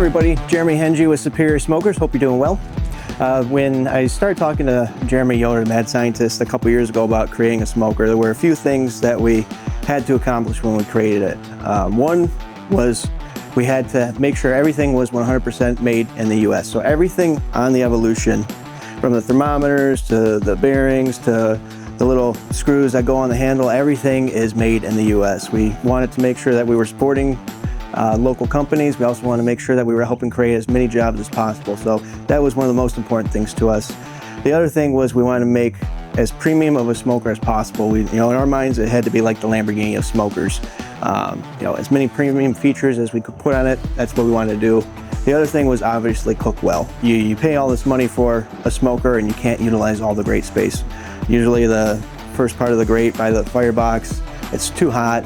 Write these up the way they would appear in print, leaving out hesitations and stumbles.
everybody, Jeremy Hengy with Superior Smokers. Hope you're doing well. When I started talking to Jeremy Yoder, the mad scientist, a couple years ago about creating a smoker, there were a few things that we had to accomplish when we created it. One was we had to make sure everything was 100% made in the US. So everything on the Evolution, from the thermometers to the bearings to the little screws that go on the handle, everything is made in the US. We wanted to make sure that we were supporting local companies. We also want to make sure that we were helping create as many jobs as possible. So that was one of the most important things to us. The other thing was we wanted to make as premium of a smoker as possible. In our minds, it had to be like the Lamborghini of smokers. As many premium features as we could put on it, that's what we wanted to do. The other thing was obviously cook well. You pay all this money for a smoker and you can't utilize all the grate space. Usually the first part of the grate by the firebox, it's too hot.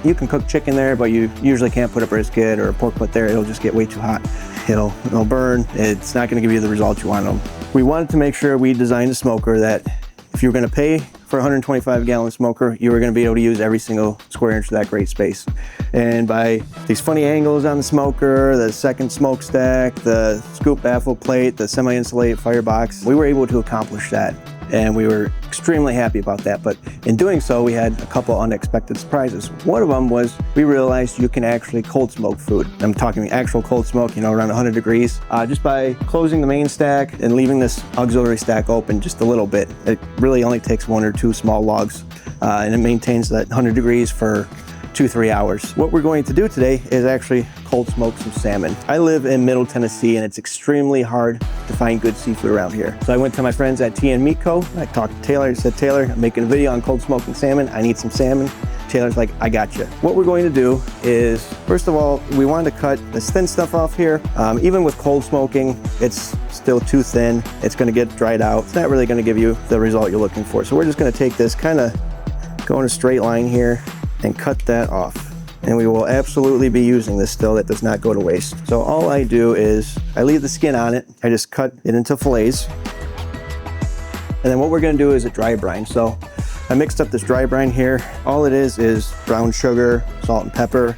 You can cook chicken there, but you usually can't put a brisket or a pork butt there. It'll just get way too hot. It'll burn. It's not going to give you the results you want. We wanted to make sure we designed a smoker that if you were going to pay for a 125-gallon smoker, you were going to be able to use every single square inch of that grate space. And by these funny angles on the smoker, the second smokestack, the scoop baffle plate, the semi-insulated firebox, we were able to accomplish that. And we were extremely happy about that. But in doing so, we had a couple unexpected surprises. One of them was we realized you can actually cold smoke food. I'm talking actual cold smoke, around 100 degrees. Just by closing the main stack and leaving this auxiliary stack open just a little bit. It really only takes 1 or 2 small logs, and it maintains that 100 degrees for 2-3 hours. What we're going to do today is actually cold smoke some salmon. I live in Middle Tennessee and it's extremely hard to find good seafood around here. So I went to my friends at TN Meat Co. I talked to Taylor. I said, Taylor, I'm making a video on cold smoking salmon. I need some salmon. Taylor's like, I got you. What we're going to do is, first of all, we wanted to cut this thin stuff off here. Even with cold smoking, it's still too thin. It's going to get dried out. It's not really going to give you the result you're looking for. So we're just going to take this, kind of go in a straight line here and cut that off. And we will absolutely be using this still. That does not go to waste. So all I do is I leave the skin on it. I just cut it into fillets. And then what we're going to do is a dry brine. So I mixed up this dry brine here. All it is brown sugar, salt and pepper.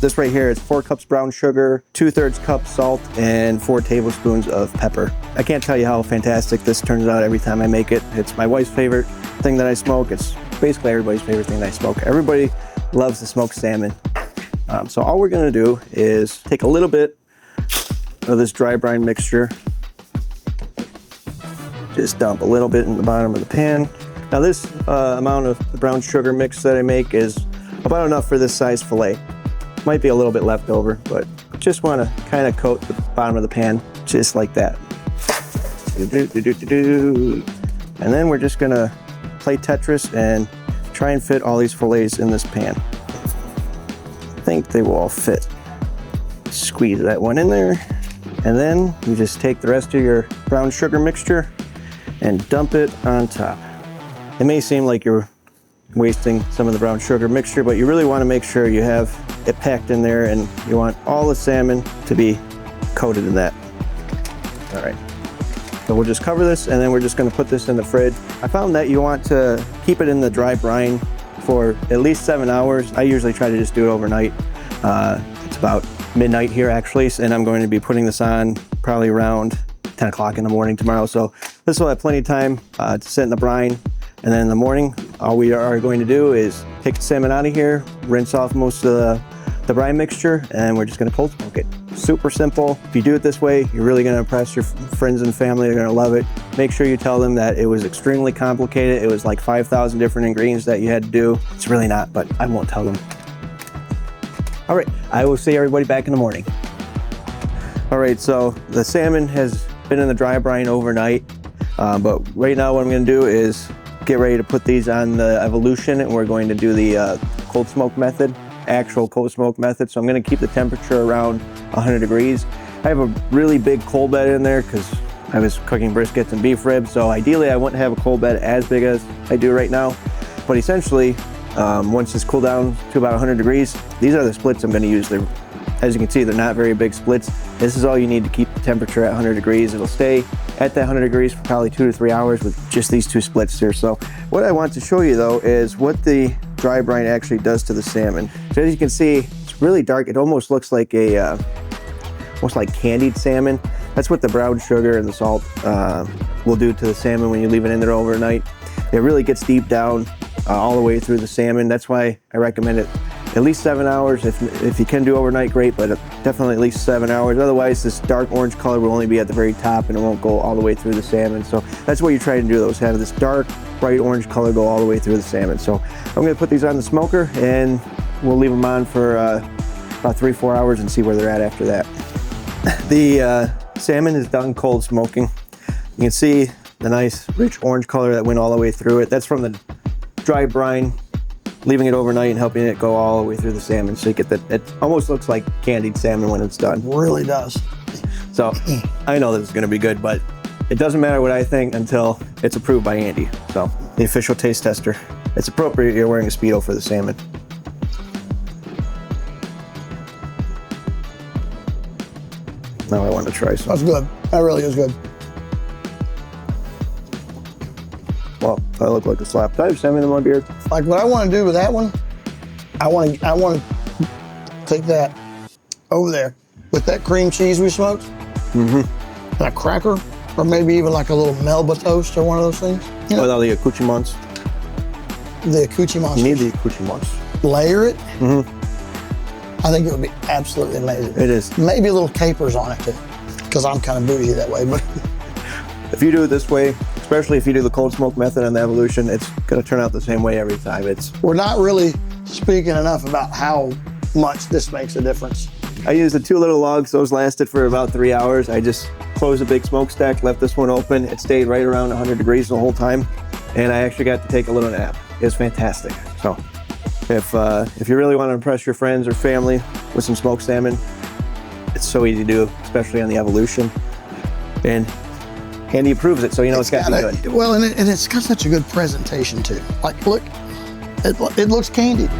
This right here is 4 cups brown sugar, 2/3 cup salt, and 4 tablespoons of pepper. I can't tell you how fantastic this turns out every time I make it. It's my wife's favorite thing that I smoke. It's basically everybody's favorite thing that I smoke. Everybody loves to smoke salmon. So all we're going to do is take a little bit of this dry brine mixture. Just dump a little bit in the bottom of the pan. Now this amount of the brown sugar mix that I make is about enough for this size fillet. Might be a little bit left over, but just want to kind of coat the bottom of the pan just like that. And then we're just going to play Tetris and try and fit all these fillets in this pan. I think they will all fit. Squeeze that one in there. And then you just take the rest of your brown sugar mixture and dump it on top. It may seem like you're wasting some of the brown sugar mixture, but you really want to make sure you have it packed in there, and you want all the salmon to be coated in that. All right. So we'll just cover this, and then we're just going to put this in the fridge. I found that you want to keep it in the dry brine for at least 7 hours. I usually try to just do it overnight. It's about midnight here actually, and I'm going to be putting this on probably around 10 o'clock in the morning tomorrow. So this will have plenty of time to sit in the brine. And then in the morning, all we are going to do is take the salmon out of here, rinse off most of the brine mixture, and we're just going to cold smoke it. Super simple. If you do it this way, you're really going to impress your friends and family. They're going to love it. Make sure you tell them that it was extremely complicated. It was like 5,000 different ingredients that you had to do. It's really not, but I won't tell them. All right, I will see everybody back in the morning. All right, so the salmon has been in the dry brine overnight, but right now what I'm going to do is get ready to put these on the Evolution, and we're going to do the cold smoke method, actual cold smoke method. So I'm going to keep the temperature around 100 degrees. I have a really big coal bed in there because I was cooking briskets and beef ribs. So ideally I wouldn't have a coal bed as big as I do right now. But essentially, once it's cooled down to about 100 degrees, these are the splits I'm going to use. As you can see, they're not very big splits. This is all you need to keep the temperature at 100 degrees. It'll stay at that 100 degrees for probably 2 to 3 hours with just these 2 splits here. So what I want to show you though is what the dry brine actually does to the salmon. So as you can see, it's really dark. It almost looks like a almost like candied salmon. That's what the brown sugar and the salt will do to the salmon when you leave it in there overnight. It really gets deep down all the way through the salmon. That's why I recommend it at least 7 hours. If you can do overnight, great, but definitely at least 7 hours. Otherwise, this dark orange color will only be at the very top and it won't go all the way through the salmon. So that's what you're trying to do, though, is have this dark, bright orange color go all the way through the salmon. So I'm gonna put these on the smoker and we'll leave them on for about 3-4 hours and see where they're at after that. The salmon is done cold smoking. You can see the nice rich orange color that went all the way through it. That's from the dry brine, leaving it overnight and helping it go all the way through the salmon. So you get that, it almost looks like candied salmon when it's done. It really does. So I know this is gonna be good, but it doesn't matter what I think until it's approved by Andy. So the official taste tester. It's appropriate you're wearing a Speedo for the salmon. Now I want to try some. That's good. That really is good. Well, I look like a slap. Do I have salmon in my beard? Like what I want to do with that one, I want to take that over there with that cream cheese we smoked, and a cracker, or maybe even like a little Melba toast or one of those things. You know, with all the accoutrements. the accoutrements. You need the accoutrements. Layer it. I think it would be absolutely amazing. It is. Maybe little capers on it too, because I'm kind of bougie that way. But if you do it this way, especially if you do the cold smoke method on the Evolution, it's going to turn out the same way every time. We're not really speaking enough about how much this makes a difference. I used the 2 little logs. Those lasted for about 3 hours. I just closed a big smokestack, left this one open. It stayed right around 100 degrees the whole time, and I actually got to take a little nap. It was fantastic. So if you really want to impress your friends or family with some smoked salmon, it's so easy to do, especially on the Evolution. And Andy approves it, so you know it's got to be good. Well, and it's got such a good presentation too. Like, look, it looks candied.